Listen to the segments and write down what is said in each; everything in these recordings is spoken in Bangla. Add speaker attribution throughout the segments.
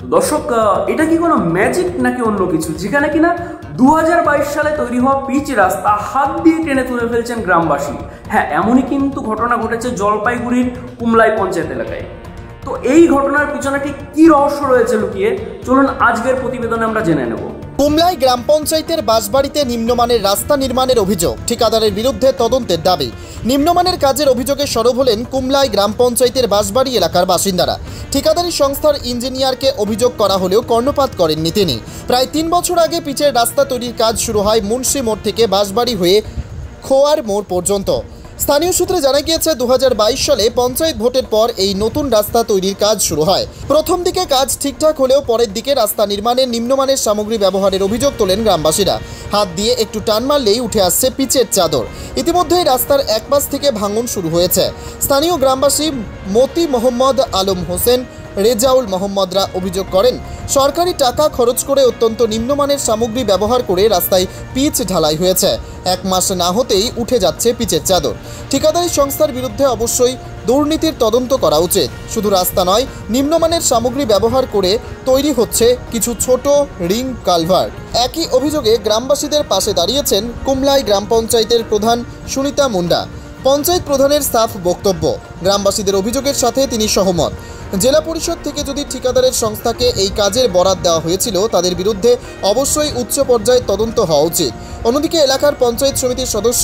Speaker 1: দর্শক, এটা কি কোনো ম্যাজিক নাকি অন্য কিছু, যেখানে কিনা 2022 সালে তৈরি হওয়া পিচ রাস্তা হাত দিয়ে টেনে তুলে ফেলছেন গ্রামবাসী। হ্যাঁ, এমনই কিন্তু ঘটনা ঘটেছে জলপাইগুড়ির কুমলাই পঞ্চায়েত এলাকায়। তো এই ঘটনার পিছনে ঠিক কি রহস্য রয়েছে লুকিয়ে, চলুন আজকের প্রতিবেদনে আমরা জেনে নেব।
Speaker 2: কুমলাই গ্রাম পঞ্চায়েতের বাসবাড়িতে নিম্নমানের রাস্তা নির্মাণের অভিযোগ, ঠিকাদারের বিরুদ্ধে তদন্তের দাবি। নিম্নমানের কাজের অভিযোগে সরব হলেন কুমলাই গ্রাম পঞ্চায়েতের বাসবাড়ি এলাকার বাসিন্দারা। ঠিকাদারি সংস্থার ইঞ্জিনিয়ারকে অভিযোগ করা হলেও কর্ণপাত করেননি তিনি। প্রায় 3 বছর আগে পিচের রাস্তা তৈরির কাজ শুরু হয় মুন্সি মোড় থেকে বাসবাড়ি হয়ে খোয়ার মোড় পর্যন্ত। স্থানীয় সূত্রে জানা গিয়েছে 2022 সালে পঞ্চায়েত ভোটের পর এই নতুন রাস্তা তৈরির কাজ শুরু হয়। প্রথম দিকে কাজ ঠিকঠাক হলেও পরের দিকে রাস্তা নির্মাণে নিম্নমানের সামগ্রী ব্যবহারের অভিযোগ তোলেন গ্রামবাসীরা। হাত দিয়ে একটু টান মারলেই উঠে আসছে পিচের চাদর। ইতিমধ্যেই রাস্তার এক পাশ থেকে ভাঙন শুরু হয়েছে। স্থানীয় গ্রামবাসী মতি মোহাম্মদ আলম হোসেন, রেজাউল মোহাম্মদরা অভিযোগ করেন, সরকারি টাকা খরচ করে অত্যন্ত নিম্নমানের সামগ্রী ব্যবহার করে রাস্তায় পিচ ঢালাই হয়েছে। 1 মাস না হতেই উঠে যাচ্ছে পিচের চাদর। ঠিকাদারি সংস্থার বিরুদ্ধে অবশ্যই দুর্নীতির তদন্ত করা উচিত। শুধু রাস্তা নয়, নিম্নমানের সামগ্রী ব্যবহার করে তৈরি হচ্ছে কিছু ছোট রিং কালভার্ট। একই অভিযোগে গ্রামবাসীদের পাশে দাঁড়িয়েছেন কুমলাই গ্রাম পঞ্চায়েতের প্রধান সুনিতা মুন্ডা। পঞ্চায়েত প্রধানের সাফ বক্তব্য, গ্রামবাসীদের অভিযোগের সাথে তিনি সহমত। জেলা পরিষদ থেকে যদি ঠিকাদারের সংস্থাকে এই কাজের বরাত দেওয়া হয়েছিল, তাদের বিরুদ্ধে অবশ্যই উচ্চ পর্যায়ে তদন্ত হওয়া উচিত। অন্যদিকে এলাকার পঞ্চায়েত সমিতির সদস্য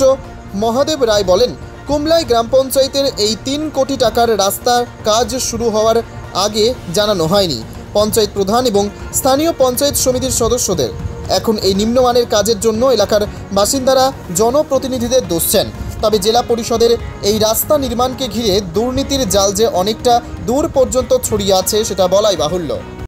Speaker 2: মহাদেব রায় বলেন, কুমলাই গ্রাম পঞ্চায়েতের এই 3 কোটি টাকার রাস্তার কাজ শুরু হওয়ার আগে জানানো হয়নি পঞ্চায়েত প্রধান এবং স্থানীয় পঞ্চায়েত সমিতির সদস্যদের। এখন এই নিম্নমানের কাজের জন্য এলাকার বাসিন্দারা জনপ্রতিনিধিদের দোষছেন। তবে জেলা পরিষদের এই রাস্তা নির্মাণকে ঘিরে দুর্নীতির জাল যে অনেকটা দূর পর্যন্ত ছড়িয়ে আছে, সেটা বলাই বাহুল্য।